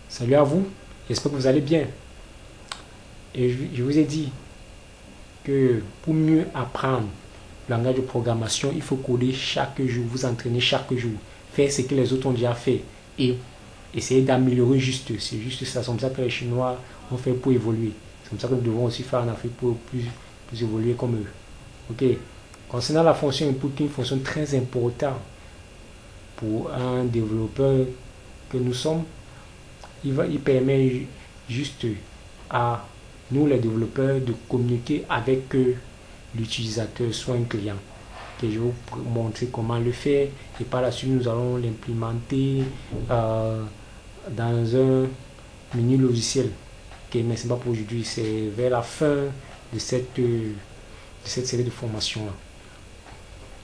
Salut à vous, j'espère que vous allez bien. Et je vous ai dit que pour mieux apprendre le langage de programmation, il faut coder chaque jour, vous entraîner chaque jour, faire ce que les autres ont déjà fait et essayer d'améliorer juste. C'est juste ça, c'est comme ça que les Chinois ont fait pour évoluer. C'est comme ça que nous devons aussi faire en Afrique pour plus évoluer comme eux. Ok. Concernant la fonction input, qui est une fonction très importante pour un développeur que nous sommes, il permet juste à nous les développeurs de communiquer avec l'utilisateur, soit un client. Okay, je vais vous montrer comment le faire et par la suite nous allons l'implémenter dans un menu logiciel. Okay, mais ce n'est pas pour aujourd'hui, c'est vers la fin de cette série de formation là.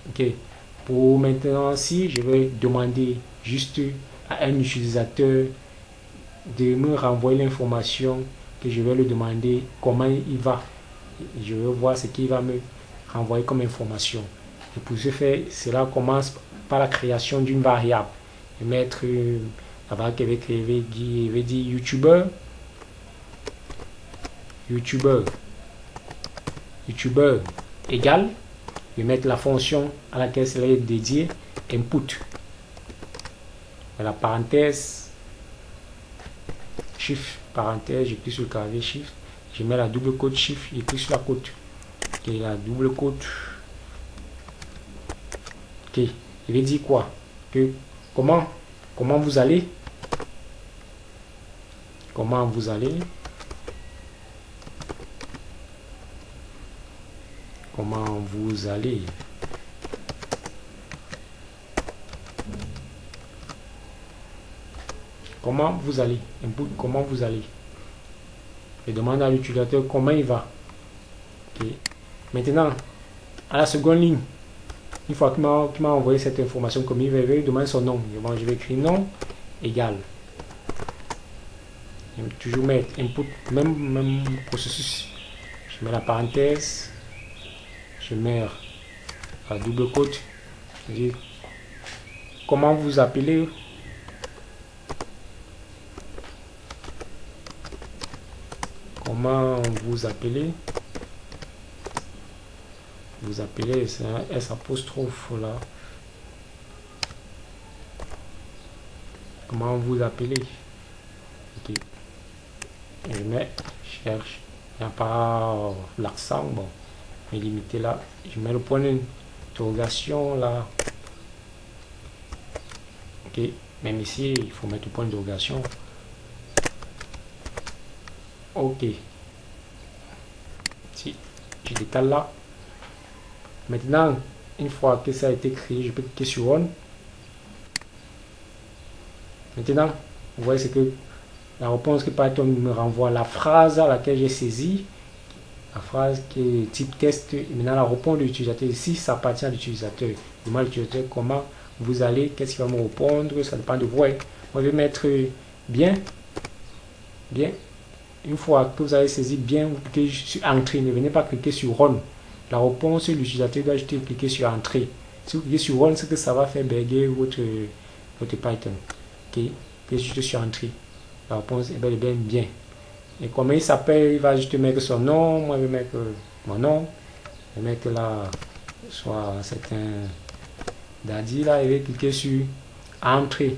Ok, pour maintenant, si je vais demander juste à un utilisateur de me renvoyer l'information que je vais lui demander comment il va. Je vais voir ce qu'il va me renvoyer comme information. Et pour ce faire, cela commence par la création d'une variable. Je vais mettre la variable qui va dire YouTuber. YouTuber égale. Je vais mettre la fonction à laquelle cela est dédié, input. Et la parenthèse, shift, parenthèse, je clique sur le clavier shift, je mets la double côte shift, je clique sur la côte. Ok, la double côte. Ok, je vais dire quoi? Que comment vous allez? Comment vous allez? Comment vous allez? Comment vous allez? Input, comment vous allez? Je demande à l'utilisateur comment il va. Okay. Maintenant, à la seconde ligne, une fois qu'il m'a envoyé cette information, comme il va demander son nom. Je vais écrire nom égal. Je vais toujours mettre input, même processus. Je mets la parenthèse. Je mets la double côte. Je dis comment vous appelez? Comment vous appelez? Vous appelez, c'est un S apostrophe là. Comment vous appelez? Ok. Je mets, cherche. Il n'y a pas l'accent, bon. Mais limité là. Je mets le point d'interrogation là. Ok. Même ici, il faut mettre le point d'interrogation. Ok. Si je décale là. Maintenant, une fois que ça a été créé, je peux cliquer sur Run. Maintenant, vous voyez ce que la réponse que Python me renvoie, la phrase à laquelle j'ai saisi, la phrase qui est type test. Maintenant, la réponse de l'utilisateur ici, ça appartient à l'utilisateur. Je demande à l'utilisateur comment vous allez, qu'est-ce qu'il va me répondre, ça dépend de vous. Moi, je vais mettre bien. Bien. Une fois que vous avez saisi bien, vous cliquez sur Entrée. Ne venez pas cliquer sur Run. La réponse, l'utilisateur doit juste cliquer sur Entrée. Si vous cliquez sur Run, c'est que ça va faire bugger votre Python. Ok, cliquez juste sur Entrée. La réponse est bel et bien. Et comment il s'appelle, il va juste mettre son nom. Moi, je vais mettre mon nom. Je vais mettre là, soit certain Daddy là, et je vais cliquer sur Entrée.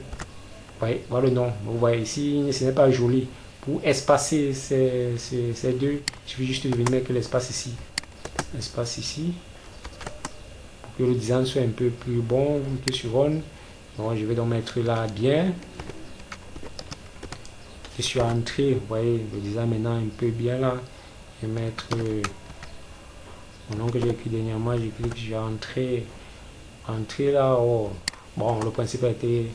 Ouais, voilà le nom. Vous voyez ici, ce n'est pas joli. Pour espacer ces deux, il suffit juste de venir mettre l'espace ici. Espace ici. Pour que le design soit un peu plus bon, vous cliquez sur Run. Bon, je vais donc mettre là bien. Et sur Entrée, vous voyez le design maintenant un peu bien là. Je vais mettre mon nom que j'ai écrit dernièrement, je clique sur Entrée. Entrée là, oh. Bon, le principe est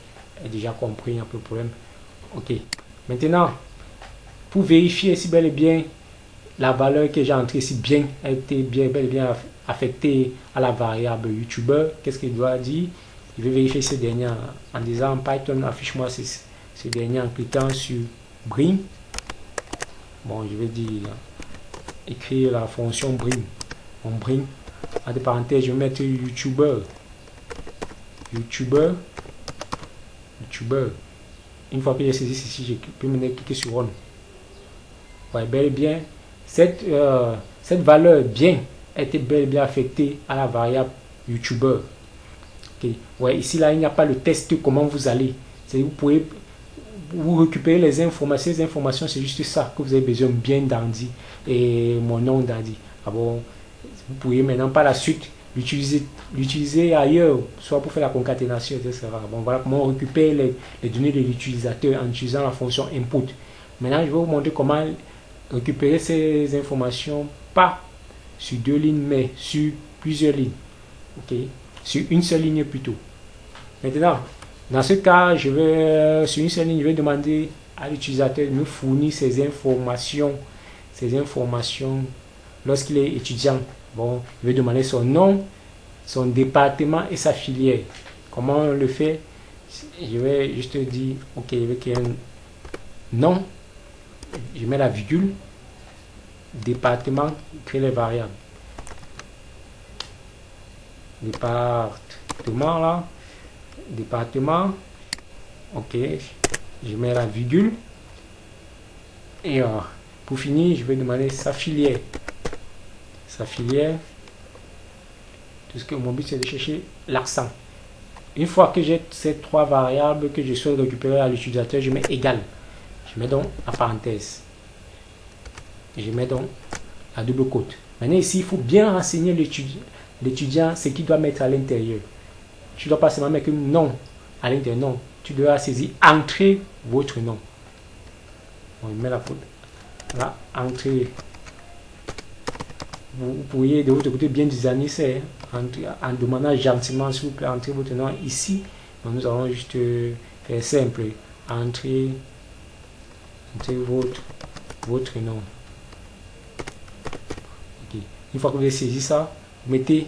déjà compris, il n'y a pas de problème. Ok. Maintenant, pour vérifier si bel et bien la valeur que j'ai entrée, si bien a été bel et bien affectée à la variable YouTuber, qu'est-ce qu'il doit dire? Je vais vérifier ces dernières en disant Python, affiche-moi ces dernières en cliquant sur bring. Bon, je vais dire écrire la fonction bring. On bring, entre parenthèses, je vais mettre YouTuber. une fois que j'ai saisi ceci, je peux maintenant cliquer sur Run. Ouais, bel et bien, cette valeur bien a été bel et bien affectée à la variable YouTuber. Okay. Ouais, ici, là, il n'y a pas le test comment vous allez. Vous pouvez vous récupérer les informations. Ces informations, c'est juste ça que vous avez besoin bien d'Andy et mon nom d'Andy. Ah bon, vous pouvez maintenant par la suite l'utiliser ailleurs, soit pour faire la concaténation, etc. Bon, voilà comment on récupère les données de l'utilisateur en utilisant la fonction input. Maintenant, je vais vous montrer comment récupérer ces informations pas sur 2 lignes, mais sur plusieurs lignes. Ok, sur une seule ligne plutôt. Maintenant, dans ce cas, je vais sur une seule ligne, je vais demander à l'utilisateur de me fournir ces informations lorsqu'il est étudiant. Bon, je vais demander son nom, son département et sa filière. Comment on le fait? Je vais juste dire, ok, je vais créer un nom, je mets la virgule, département, créer les variables. Département là, département, ok, je mets la virgule et pour finir je vais demander sa filière, tout ce que mon but c'est de chercher l'accent. Une fois que j'ai ces 3 variables que je souhaite récupérer à l'utilisateur, je mets égal, je mets donc la parenthèse, je mets donc la double quote. Maintenant ici il faut bien renseigner l'étudiant ce qu'il doit mettre à l'intérieur. Tu dois pas seulement mettre un nom à l'intérieur, non. Tu dois saisir entrer votre nom. On met la faute. Là, entrer. Vous pourriez de votre côté bien designer ça en demandant gentiment, s'il vous plaît, entrer votre nom ici. Donc, nous allons juste faire simple. Entrer votre nom. Okay. Une fois que vous avez saisi ça, vous mettez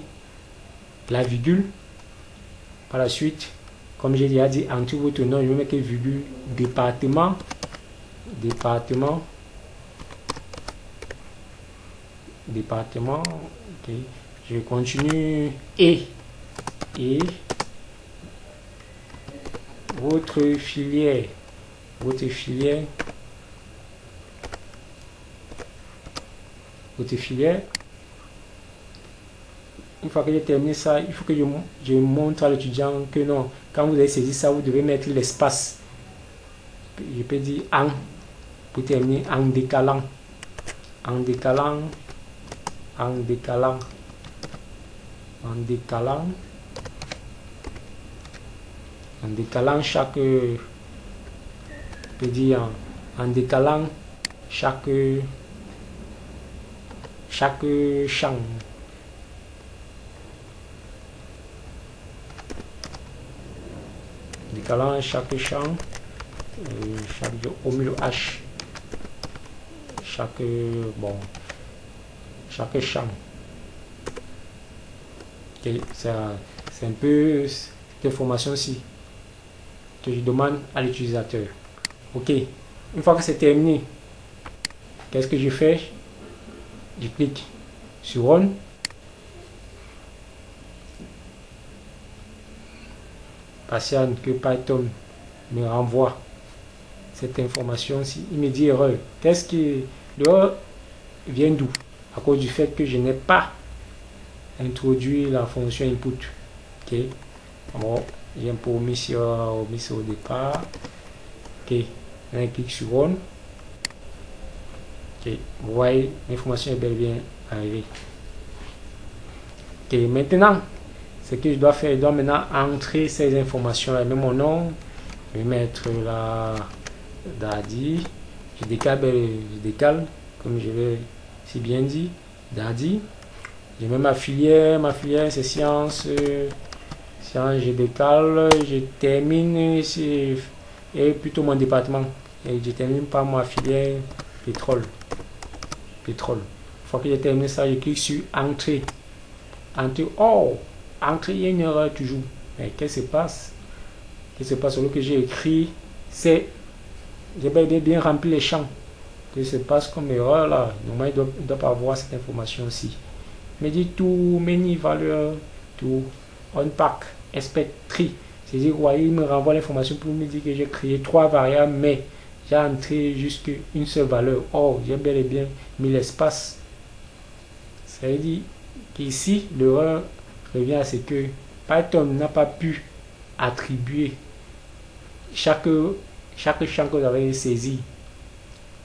la virgule. Par la suite, comme j'ai déjà dit, entre votre nom, je vais mettre virgule département, ok. Je continue et votre filière, Une fois que j'ai terminé ça, il faut que je montre à l'étudiant que non, quand vous avez saisi ça, vous devez mettre l'espace. Je peux dire en, pour terminer, en décalant chaque, je peux dire en décalant chaque champ. Décalant chaque champ, au milieu H, chaque champ. Okay, c'est un peu cette information-ci que je demande à l'utilisateur. Ok, une fois que c'est terminé, qu'est-ce que je fais? Je clique sur Run. Patiente que Python me renvoie cette information-ci. Il me dit erreur. Qu'est-ce que l'erreur vient d'où? À cause du fait que je n'ai pas introduit la fonction input. Ok. Bon, j'ai un peu omis au départ. Ok. On clique sur Run. Ok. Vous voyez, l'information est bel et bien arrivée. Ok. Maintenant, ce que je dois faire, je dois maintenant entrer ces informations. Je mets mon nom, je vais mettre la Dadi, je décale, comme je l'ai si bien dit, Dadi. Je mets ma filière c'est sciences, je décale, je termine ici, et plutôt mon département. Et je termine par ma filière pétrole. Une fois que j'ai terminé ça, je clique sur Entrée. Oh! Entrée, il y a une erreur toujours. Mais qu'est-ce qui se passe? Qu'est-ce qui se passe? Sur ce que j'ai écrit, c'est j'ai bien rempli les champs. Qu'est-ce qui se passe comme erreur là? Normalement, il ne doit pas avoir cette information-ci. Mais dit tout, many valeurs, tout, unpack, expect, tree. C'est-à-dire, vous voyez, il me renvoie l'information pour me dire que j'ai créé 3 variables, mais j'ai entré juste une seule valeur. Or, j'ai bel et bien mis l'espace. Ça veut dire qu'ici, l'erreur revient à ce que Python n'a pas pu attribuer chaque champ que vous avez saisi,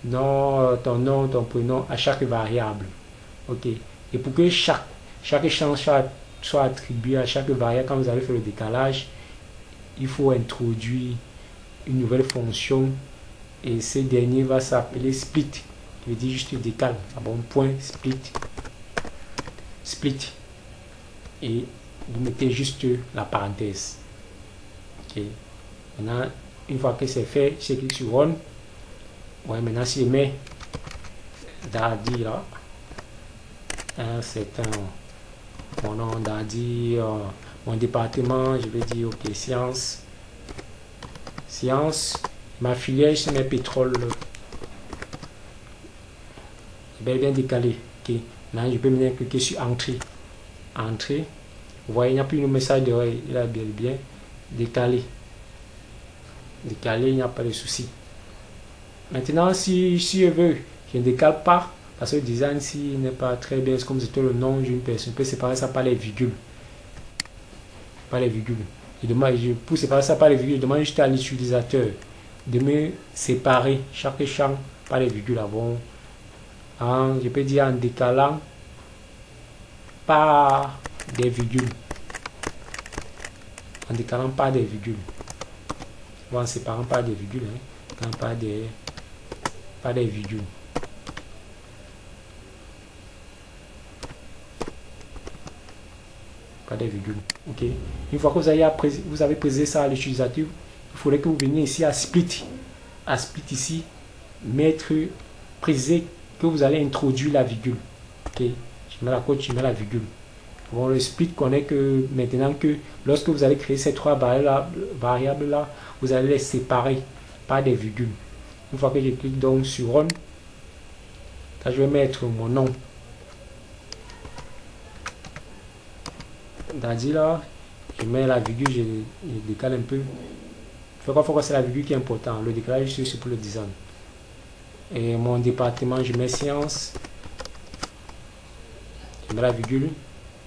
nom, ton prénom, à chaque variable. Ok. Et pour que chaque champ soit attribué à chaque variable, quand vous allez faire le décalage, il faut introduire une nouvelle fonction et ce dernier va s'appeler split, qui veut dire juste décale. Ah bon, point split. Et vous mettez juste la parenthèse. Ok. Maintenant, une fois que c'est fait, je clique sur Run. Ouais, maintenant si je mets Dadi là, c'est mon nom Dadi, mon département, je vais dire ok, science, ma filière, je mets pétrole, bien décalé. Ok, maintenant je peux maintenant cliquer sur entrée. Vous voyez, il n'y a plus de message de il a bien décalé, il n'y a pas de souci. Maintenant, si je veux, je ne décale pas, parce que le design ici n'est pas très bien, c'est comme c'était le nom d'une personne. Je peux séparer ça par les virgules. Pour séparer ça par les virgules, je demande juste à l'utilisateur de me séparer chaque champ par les virgules. Bon, je peux dire en décalant par des virgules. En décalant par des virgules. Bon, en séparant par des virgules. Pas des virgules. Pas des virgules. Ok. Une fois que vous avez précisé ça à l'utilisateur, il faudrait que vous veniez ici à split. À split ici, préciser que vous allez introduire la virgule. Ok. Je mets la cote, je mets la virgule. Bon, le split connaît que maintenant que lorsque vous allez créer ces 3 variables là, vous allez les séparer par des virgules. Une fois que je clique donc sur Run, là, je vais mettre mon nom. Dadi là, je mets la virgule, je décale un peu. Il faut que c'est la virgule qui est important. Le décalage, c'est pour le design. Et mon département, je mets science. Je mets la virgule.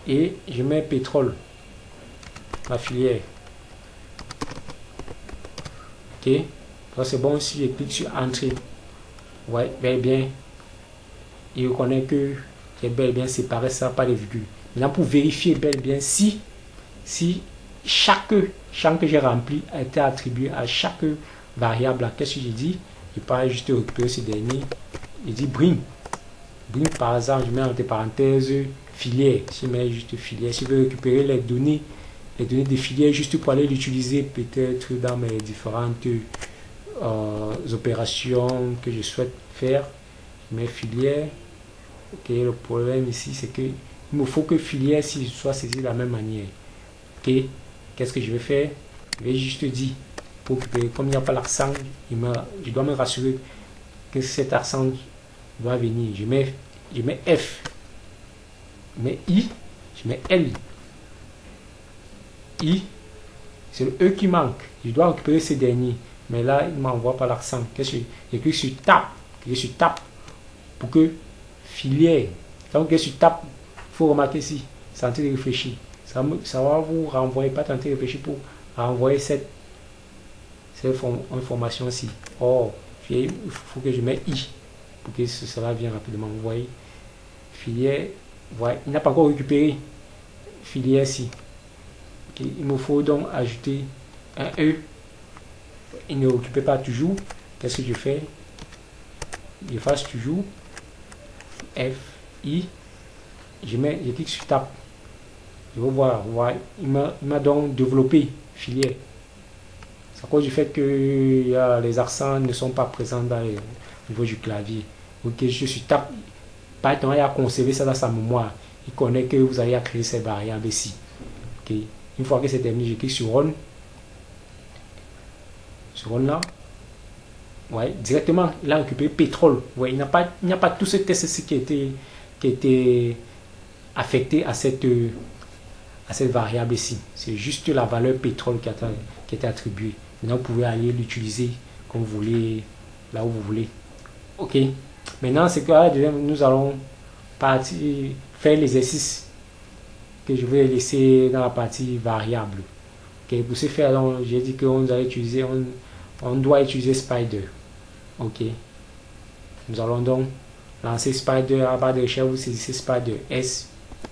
Et je mets pétrole. La filière. Ok. C'est bon si je clique sur entrée. Ouais, bien. Il reconnaît que j'ai bel et bien séparé ça par les virgules. Maintenant, pour vérifier bel et bien si chaque champ que j'ai rempli a été attribué à chaque variable, qu'est-ce que j'ai dit? Je peux juste récupérer ce dernier. Je dis bring. Par exemple, je mets entre parenthèses filière. Je mets juste filière. Si je veux récupérer les données de filière juste pour aller l'utiliser peut-être dans mes différentes opérations que je souhaite faire. Je mets filière. Ok, le problème ici, c'est que il me faut que filière soit saisie de la même manière. Ok, qu'est-ce que je vais faire? Je vais juste dire, pour que, comme il n'y a pas l'accent, je dois me rassurer que cet accent doit venir. Je mets F, je mets I, je mets L. I, c'est le E qui manque. Je dois récupérer ces derniers. Mais là, il ne m'envoie pas l'accent. Qu'est-ce que je clique sur Tab? Je sur Tab pour que filière. Donc, je suis Tab. Il faut remarquer ici, c'est en train de réfléchir. Ça va vous renvoyer, pas tenter de réfléchir pour renvoyer cette information ici. Or, il faut que je mette I pour que cela vienne rapidement. Vous voyez, filière, voilà, il n'a pas encore récupéré filière ici. Okay. Il me faut donc ajouter un E. Il ne récupère pas toujours. Qu'est-ce que je fais? J'efface toujours. F, I. Je clique sur Tab. Je vais voir. Il m'a donc développé filière. C'est à cause du fait que les accents ne sont pas présents au niveau du clavier. Ok, je suis Tab. Python a conservé ça dans sa mémoire. Il connaît que vous allez créer ces variables ici. Ok. Une fois que c'est terminé, je clique sur Run. Sur Run là. Ouais, directement, il a récupéré pétrole. Ouais, il n'y a pas tout ce test ici qui a été affecté à à cette variable ici. C'est juste la valeur pétrole qui a été attribuée. Maintenant, vous pouvez aller l'utiliser comme vous voulez, là où vous voulez. Ok. Maintenant, c'est que nous allons faire l'exercice que je vais laisser dans la partie variable. Ok. Pour ce faire, j'ai dit qu'on doit utiliser Spider. Ok. Nous allons donc lancer Spider à barre de recherche. Vous saisissez Spider S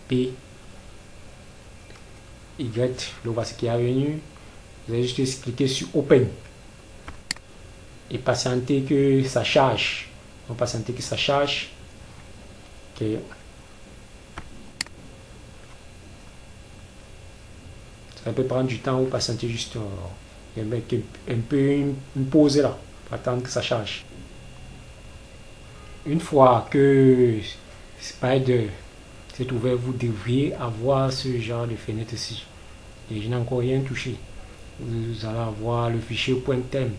P Y. Le voici qui est venu. Vous allez juste cliquer sur Open et patienter que ça charge. On va patienter que ça charge. Ok. Ça peut prendre du temps ou patienter juste un peu une pause là pour attendre que ça charge. Une fois que Spider s'est ouvert, vous devriez avoir ce genre de fenêtre ici. Et je n'ai encore rien touché. Vous allez avoir le fichier .temp.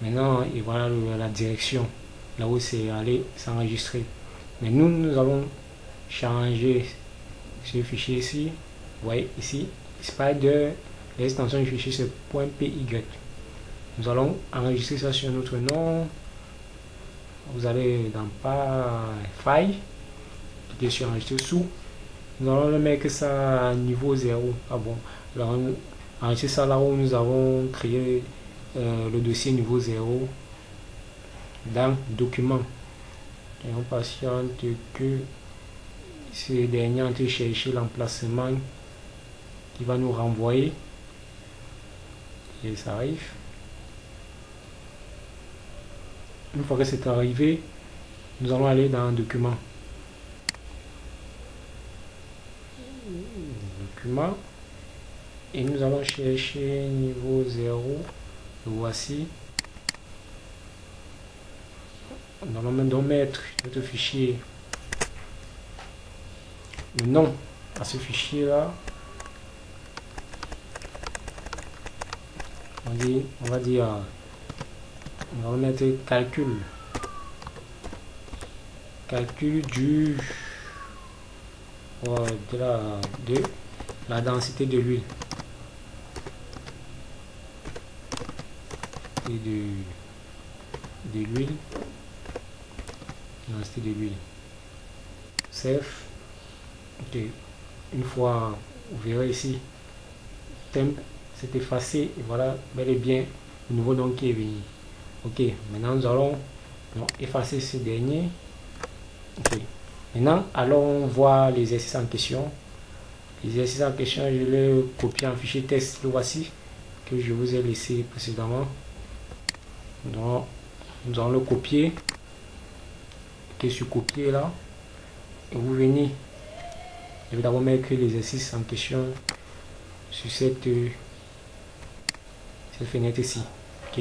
Maintenant, et voilà la direction, là où c'est allé s'enregistrer. Mais nous allons changer ce fichier ici. Vous voyez ici, Spider, l'extension du fichier c'est .py. Nous allons enregistrer ça sur notre nom. Vous allez dans File, cliquez sur enregistrer sous. Nous allons le mettre ça à niveau 0. Ah bon, alors enregistrer ça là où nous avons créé le dossier niveau 0 dans document. Et on patiente que ce dernier ont chercher l'emplacement qui va nous renvoyer. Et ça arrive. Une fois que c'est arrivé, nous allons aller dans document. Document. Et nous allons chercher niveau 0. Le voici. Nous allons maintenant mettre notre fichier, le nom à ce fichier là. On va dire on va mettre calcul du de la densité de l'huile et de l'huile, densité de l'huile. Save. Ok. Une fois, vous verrez ici, temp c'est effacé et voilà bel et bien le nouveau nom qui est venu. Ok, maintenant nous allons effacer ce dernier. Ok, maintenant allons voir l'exercice en question. L'exercice en question, je l'ai copié en fichier texte, le voici, que je vous ai laissé précédemment. Donc nous allons le copier, cliquez sur copier là, et vous venez, je vais d'abord mettre l'exercice en question sur cette fenêtre ici. Ok,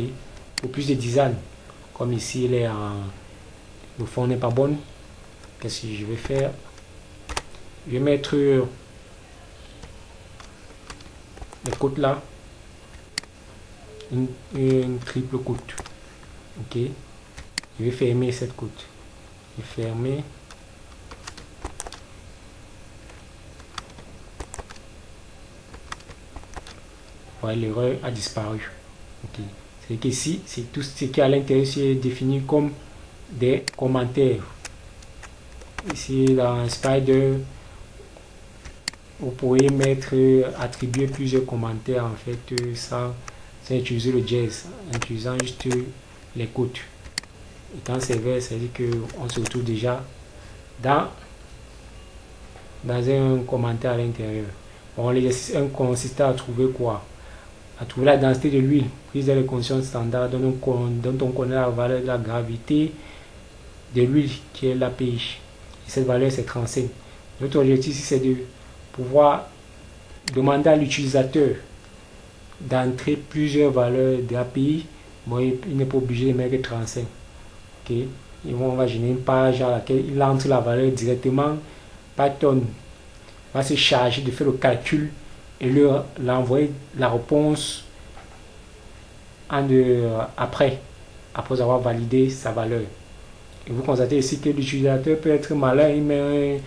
pour plus de design, comme ici il est le fond n'est pas bon, qu'est-ce que je vais faire? Je vais mettre les côtes là, une triple côte. Ok, je vais fermer cette côte. Je vais fermer. Voilà, l'erreur a disparu. Ok, c'est qu'ici, c'est tout ce qui est à l'intérieur c'est défini comme des commentaires. Ici dans Spider, vous pourriez mettre attribuer plusieurs commentaires en fait sans utiliser le jazz, en utilisant juste les côtes. Et quand c'est vert, ça veut dire qu'on se retrouve déjà dans un commentaire à l'intérieur. Bon, l'exercice 1 consiste à trouver quoi? À trouver la densité de l'huile prise dans les conditions standards dont on connaît la valeur de la gravité de l'huile qui est la pH. Et cette valeur c'est 35. Notre objectif ici c'est de pouvoir demander à l'utilisateur d'entrer plusieurs valeurs d'API. Bon, il n'est pas obligé de mettre 35. Ok, et on va générer une page à laquelle il entre la valeur directement. Python va se charger de faire le calcul et l'envoyer la réponse après avoir validé sa valeur. Et vous constatez ici que l'utilisateur peut être malin, il met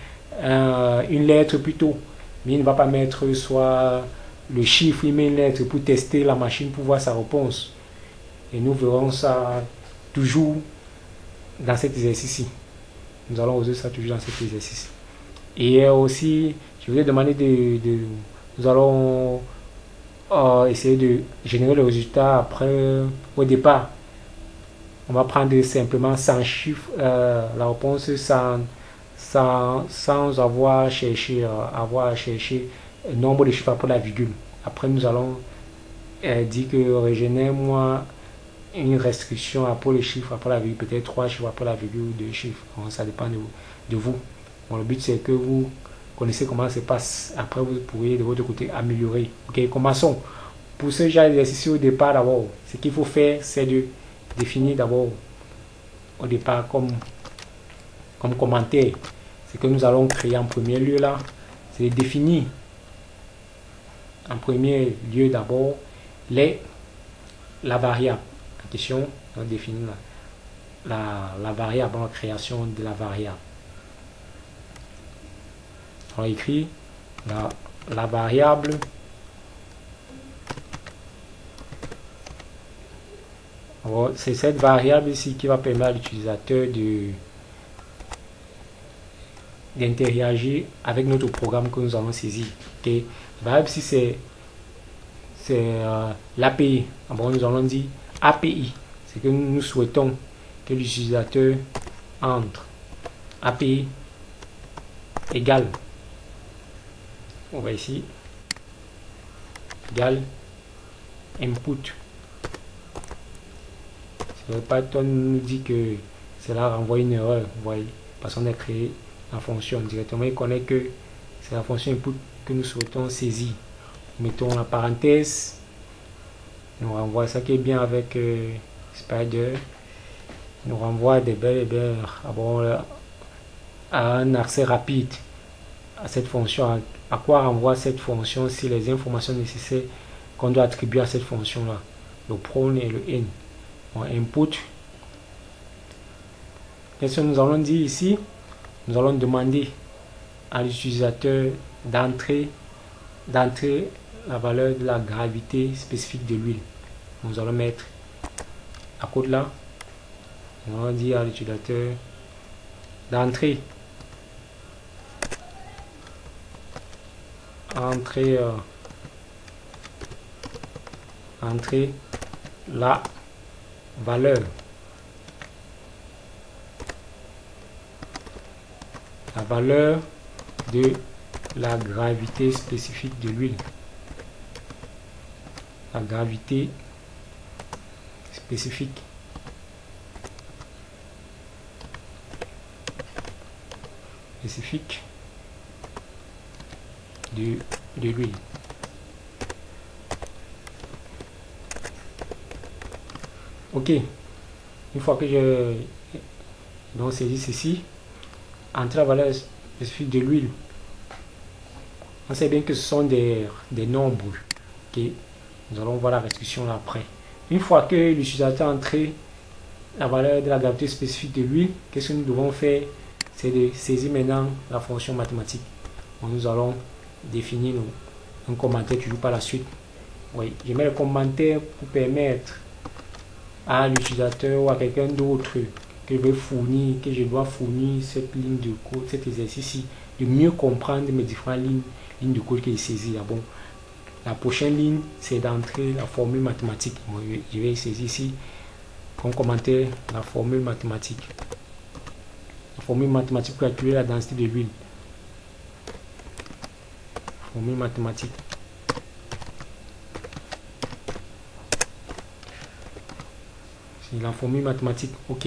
une lettre plutôt. Mais il ne va pas mettre soit le chiffre, il met une lettre pour tester la machine pour voir sa réponse. Et nous verrons ça toujours dans cet exercice-ci. Nous allons user ça toujours dans cet exercice. Et aussi, je voulais demander nous allons essayer de générer le résultat après, au départ. On va prendre simplement 100 chiffres, la réponse sans avoir cherché le nombre de chiffres après la virgule. Après, nous allons dire que régénère-moi une restriction après les chiffres, après la virgule, peut-être 3 chiffres après la virgule ou 2 chiffres. Bon, ça dépend de vous. Bon, le but, c'est que vous connaissez comment ça se passe. Après, vous pourrez de votre côté améliorer. Ok, commençons. Pour ce genre d'exercice au départ, d'abord, ce qu'il faut faire, c'est de définir d'abord au départ comme commentaire. Ce que nous allons créer en premier lieu là, c'est de définir en premier lieu d'abord la variable en question. On définit la variable, la création de la variable. On écrit la variable c'est cette variable ici qui va permettre à l'utilisateur d'interagir avec notre programme que nous allons saisir. Okay. La variable ici c'est l'API. Bon, nous allons dire API. C'est que nous souhaitons que l'utilisateur entre. API égale. On va ici égale input. Si le Python nous dit que cela renvoie une erreur, vous voyez, parce qu'on a créé la fonction directement, il connaît que c'est la fonction input que nous souhaitons saisir. Mettons la parenthèse, nous renvoie ça qui est bien avec Spider, nous renvoie des belles à un accès rapide à cette fonction. À quoi renvoie cette fonction? Si les informations nécessaires qu'on doit attribuer à cette fonction là, le pronoun et le n. Bon, input, qu'est-ce que nous allons dire ici? Nous allons demander à l'utilisateur d'entrer la valeur de la gravité spécifique de l'huile. Nous allons mettre à côté là, nous allons dire à l'utilisateur d'entrer la valeur de la gravité spécifique de l'huile. La gravité spécifique de l'huile. Ok, une fois que je donc saisi ceci, entre la valeur spécifique de l'huile, on sait bien que ce sont des nombres. Ok, nous allons voir la restriction là après. Une fois que l'utilisateur a entré la valeur de la gravité spécifique de l'huile, qu'est-ce que nous devons faire? C'est de saisir maintenant la fonction mathématique. Donc, nous allons définir un commentaire toujours par la suite. Oui, je mets le commentaire pour permettre à l'utilisateur ou à quelqu'un d'autre que je dois fournir cette ligne de code, cet exercice, de mieux comprendre mes différentes lignes de code qu'il saisit. Ah bon, la prochaine ligne, c'est d'entrer la formule mathématique. Bon, je vais saisir ici comme commentaire la formule mathématique. La formule mathématique pour calculer la densité de l'huile. Formule mathématique. C'est la formule mathématique. Ok.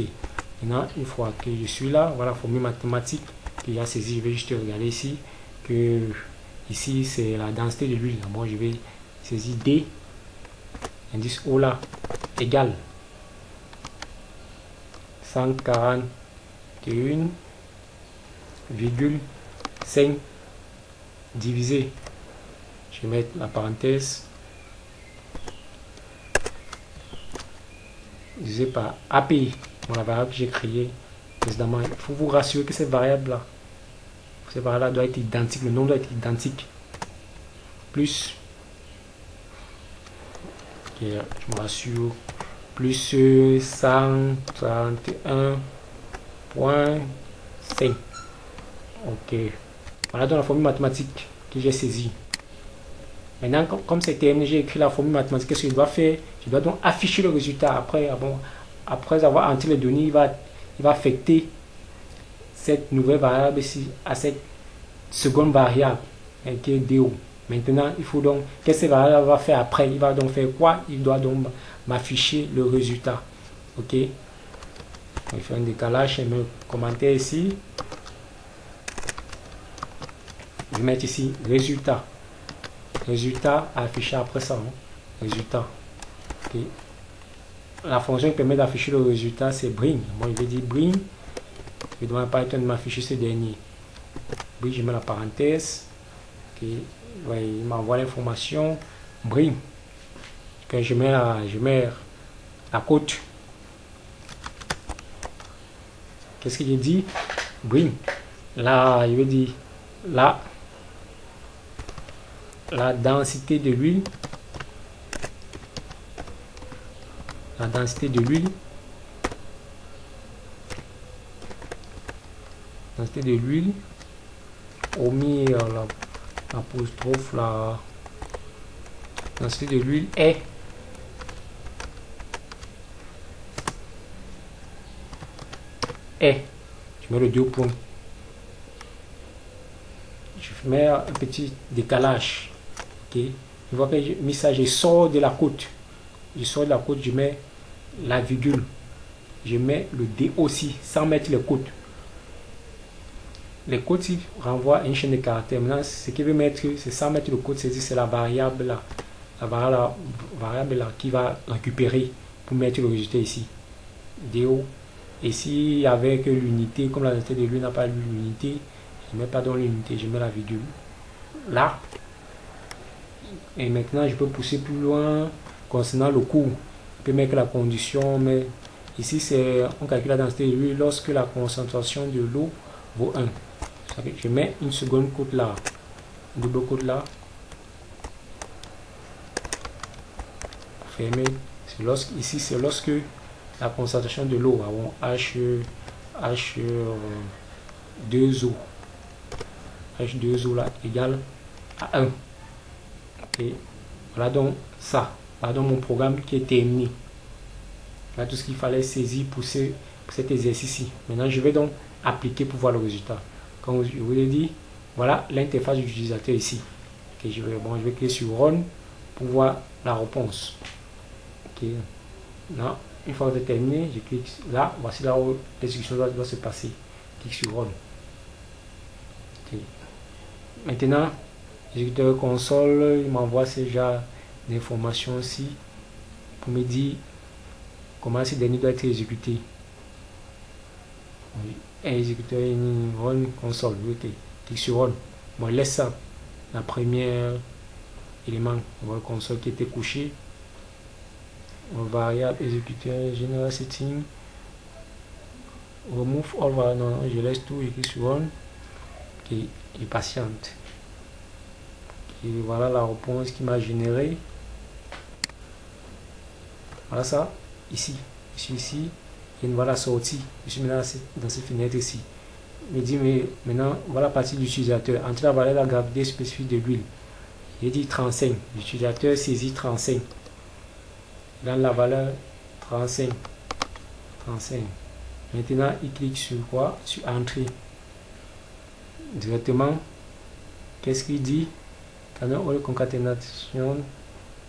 Maintenant, une fois que je suis là, voilà la formule mathématique que j'ai saisie. Je vais juste regarder ici que ici c'est la densité de l'huile. Bon, je vais saisir D, indice O là, égale 141,5 divisé. Je vais mettre la parenthèse divisé par API. Bon, la variable que j'ai créée précédemment. Il faut vous rassurer que cette variable là doit être identique, le nombre doit être identique plus, okay, je me rassure, plus 131.5. Ok, voilà donc la formule mathématique que j'ai saisie. Maintenant, comme c'est terminé, j'ai écrit la formule mathématique. Qu'est-ce que je dois faire? Je dois donc afficher le résultat. Après, après avoir entré les données, il va affecter cette nouvelle variable ici à cette seconde variable qui est DO. Maintenant, il faut donc, qu'est-ce que cette variable va faire après? Il va donc faire quoi? Il doit donc m'afficher le résultat. Ok? Je vais faire un décalage et me commenter ici. Je vais mettre ici résultat. Résultat affiché après ça. Hein? Résultat. Ok. La fonction qui permet d'afficher le résultat, c'est bring. Moi, je vais dire bring. Je dois pas être de m'afficher ce dernier. Bring, je mets la parenthèse. Ok. Ouais, il m'envoie l'information. Bring. Okay, je mets la cote. Qu'est-ce qu'il dit? Bring. Là, il veut dire la densité de l'huile. La densité de l'huile. Densité de l'huile. Omis l'apostrophe, la densité de l'huile est je mets le 2 points. Je mets un petit décalage. Ok. Je vois que j'ai mis ça, je sors de la côte. Je sors de la côte, je mets la virgule. Je mets le D aussi, sans mettre les côtes. Les côtes renvoient à une chaîne de caractères. Maintenant, ce qu'il veut mettre, c'est sans mettre le code, c'est la variable là. La variable là qui va récupérer pour mettre le résultat ici. DO. Et si avec l'unité, comme la densité de l'huile n'a pas l'unité, je ne mets pas dans l'unité, je mets la virgule là. Et maintenant, je peux pousser plus loin concernant le coût. Je peux mettre la condition, mais ici, c'est on calcule la densité de l'huile lorsque la concentration de l'eau vaut 1. Je mets une seconde côte là, une double côte là. Fermé. Ici, c'est lorsque la concentration de l'eau, H2O, H2O là égale à 1. Et voilà donc ça. Voilà donc mon programme qui est terminé. Voilà tout ce qu'il fallait saisir pour cet exercice-ci. Maintenant, je vais donc appliquer pour voir le résultat. Comme je vous l'ai dit, voilà l'interface de l'utilisateur ici. Okay, je vais cliquer sur Run pour voir la réponse. Okay. Là, une fois que c'est terminé, je clique là. Voici là où l'exécution doit se passer. Je clique sur Run. Okay. Maintenant, l'exécuteur console, il m'envoie ce genre d'informations ici pour me dire comment ce dernier doit être exécuté. Exécuteur Run console. Ok, clique sur Run. Bon, laisse ça. La première élément, on voit le console qui était couché. Variable exécuteur general setting. Remove all variable. Non, je laisse tout et clique sur Run. Ok, et patiente. Et voilà la réponse qui m'a généré. Voilà ça, ici. Je suis ici. Et voilà la sortie. Je suis maintenant dans cette fenêtre ici. Il me dit, mais maintenant, voilà la partie de l'utilisateur. Entre la valeur de la gravité spécifique de l'huile. Il dit 35. L'utilisateur saisit 35. Dans la valeur 35. 35. Maintenant, il clique sur quoi? Sur Entrée. Directement, qu'est-ce qu'il dit? Canon all concaténation,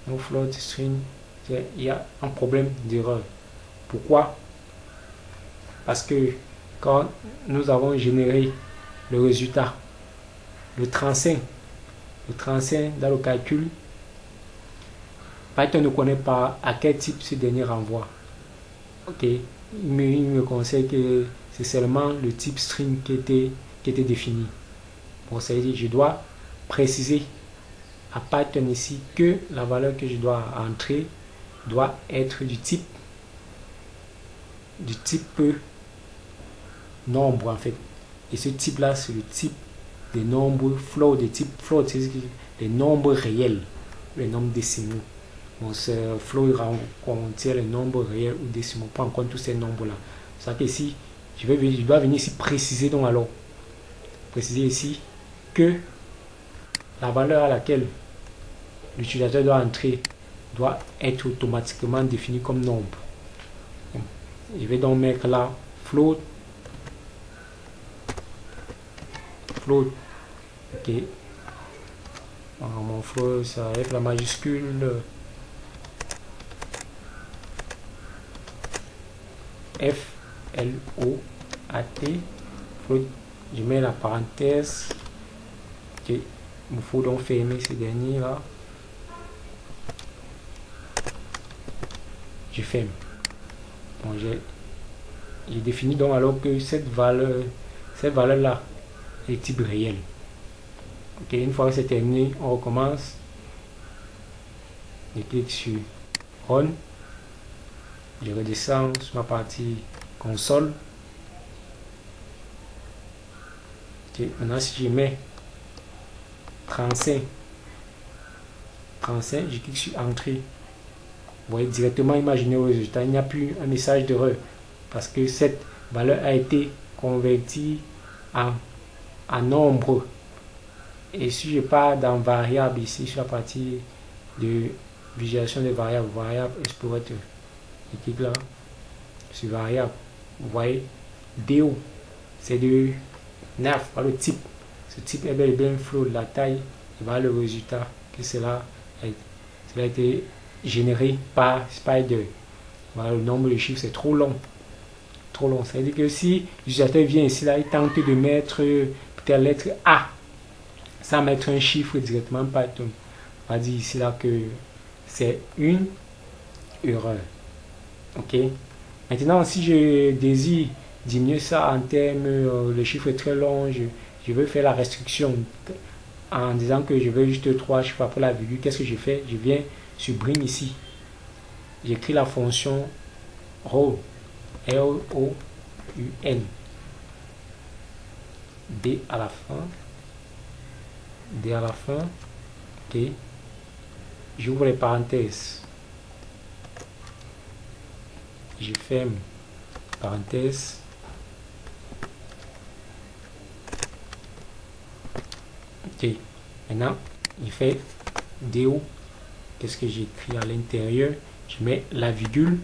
no float string. Il y a un problème d'erreur. Pourquoi? Parce que quand nous avons généré le résultat, le 35 dans le calcul, Python ne connaît pas à quel type ce dernier renvoie. Ok, il me conseille que c'est seulement le type string qui était défini. Bon, ça veut dire que je dois préciser à Python ici que la valeur que je dois entrer doit être du type nombre en fait. Et ce type là, c'est le type des nombres float, des types float. les nombres réels, les nombres décimaux. Bon, ce flow contient les nombres réels ou décimaux, pas encore tous ces nombres-là. C'est ça que ici, je dois venir ici préciser, donc alors, préciser ici que la valeur à laquelle l'utilisateur doit entrer doit être automatiquement définie comme nombre. Je vais donc mettre là float, ok. Alors, mon float, ça F la majuscule, F L O A T, float. Je mets la parenthèse, ok. Il me faut donc fermer ces derniers là. Je ferme. Bon, j'ai défini donc alors que cette valeur là est type réel. Ok, une fois que c'est terminé, on recommence. Je clique sur Run. Je redescends sur ma partie console. Ok, maintenant si je mets 35, je clique sur Entrée. Vous voyez directement imaginer au résultat, il n'y a plus un message d'erreur parce que cette valeur a été convertie en nombre. Et si je pars dans variable ici sur la partie de visualisation des variables, explorateur, je clique là sur variable, vous voyez DO c'est de 9, voilà le type, ce type est bel et bien flow, la taille, et voilà le résultat que cela a été généré par Spider. Voilà, le nombre de chiffres c'est trop long. Ça veut dire que si l'utilisateur vient ici, là, il tente de mettre peut-être la lettre A sans mettre un chiffre directement Python. On va dire ici là que c'est une erreur. Ok. Maintenant, si je désire diminuer ça en termes, le chiffre est très long, je veux faire la restriction en disant que je veux juste 3 chiffres après la virgule. Qu'est-ce que je fais? Je viens sur Bring ici. J'écris la fonction row, R-O-U-N, D à la fin, ok. J'ouvre les parenthèses, je ferme parenthèse, ok. Maintenant, il fait DO. Qu'est-ce que j'écris à l'intérieur? Je mets la virgule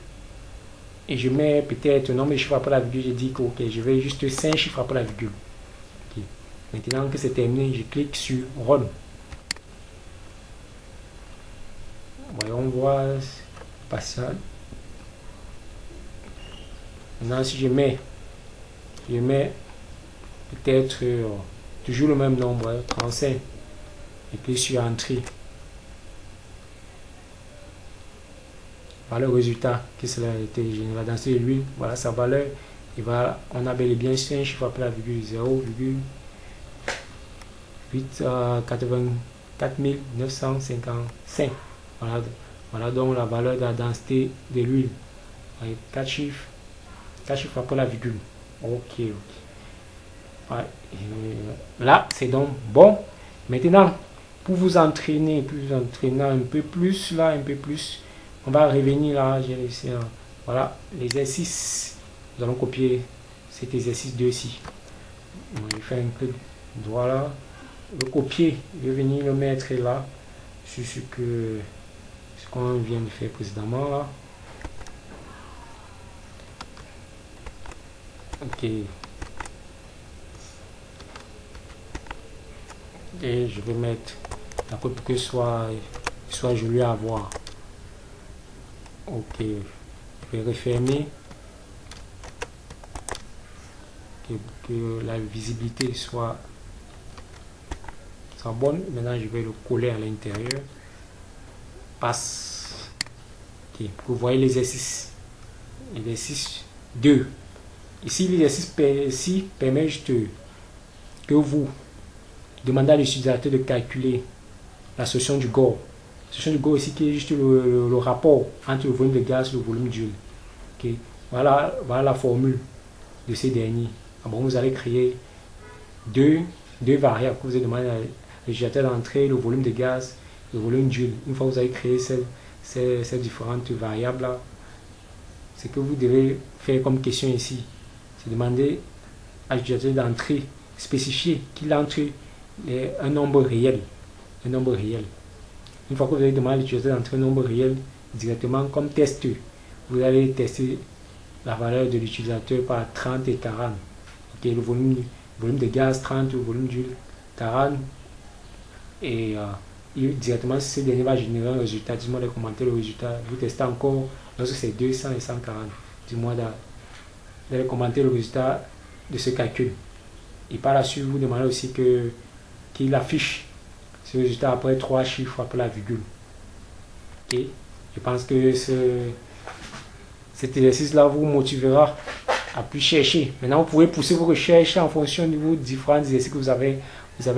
et je mets peut-être un nombre de chiffres après la virgule. Je dis que ok, je vais juste 5 chiffres après la virgule. Okay. Maintenant que c'est terminé, je clique sur Run. Voyons voir patient. Maintenant, si je mets peut-être toujours le même nombre, 35, et clique sur Entrée. Voilà le résultat que cela a été généré dans ce lui. Voilà sa valeur. Et voilà, on a bel et bien 5 chiffres après la virgule, 0,884 955. Voilà donc la valeur de la densité de l'huile. 4 chiffres après la virgule. Ok. Ouais. Là, c'est donc bon. Maintenant, pour vous entraîner un peu plus, on va revenir là, j'ai laissé là. Voilà l'exercice. Nous allons copier cet exercice 2 ici. Je vais faire un clic droit là. Le copier, je vais venir le mettre là sur ce qu'on vient de faire précédemment là. Ok. Et je vais mettre la copie pour que soit joli à voir. Ok, je vais refermer, que la visibilité soit bonne. Maintenant je vais le coller à l'intérieur. Passe. Ok, vous voyez l'exercice 2. Ici l'exercice permet juste que vous demandez à l'utilisateur de calculer la solution du GOR. La solution du GOR ici qui est juste le rapport entre le volume de gaz et le volume d'huile. Okay. Voilà la formule de ces derniers. Bon, vous allez créer deux variables que vous allez demander à l'utilisateur d'entrée, le volume de gaz, le volume d'huile. Une fois que vous avez créé ces différentes variables là, ce que vous devez faire comme question ici, c'est demander à l'utilisateur d'entrée, spécifier qu'il entre un nombre réel. Un nombre réel. Une fois que vous avez demandé à l'utilisateur d'entrer un nombre réel, directement comme test, vous allez tester la valeur de l'utilisateur par 30 et 40. Okay, le volume de gaz 30, le volume d'huile 40. Et directement, ce dernier va générer un résultat. Dis-moi les commentaires, le résultat. Vous testez encore lorsque c'est 200 et 140. Dis-moi dans les commentaires le résultat de ce calcul. Et par la suite, vous demandez aussi qu'il affiche ce résultat après 3 chiffres après la virgule. Et je pense que cet exercice-là vous motivera à plus chercher. Maintenant, vous pouvez pousser vos recherches en fonction de vos différents exercices que vous avez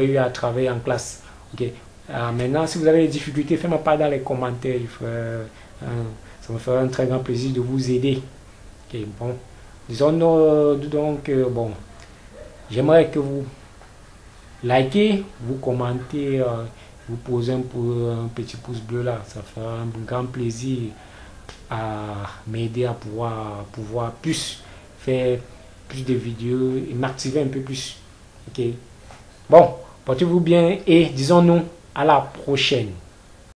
eu à travailler en classe. Okay. Maintenant, si vous avez des difficultés, faites-moi part dans les commentaires. Ça me fera un très grand plaisir de vous aider. Okay, bon. Disons donc, bon, j'aimerais que vous likez, vous commentez, vous posez un petit pouce bleu là. Ça fera un grand plaisir à m'aider à pouvoir plus faire plus de vidéos et m'activer un peu plus. Ok. Bon, portez-vous bien et disons-nous à la prochaine.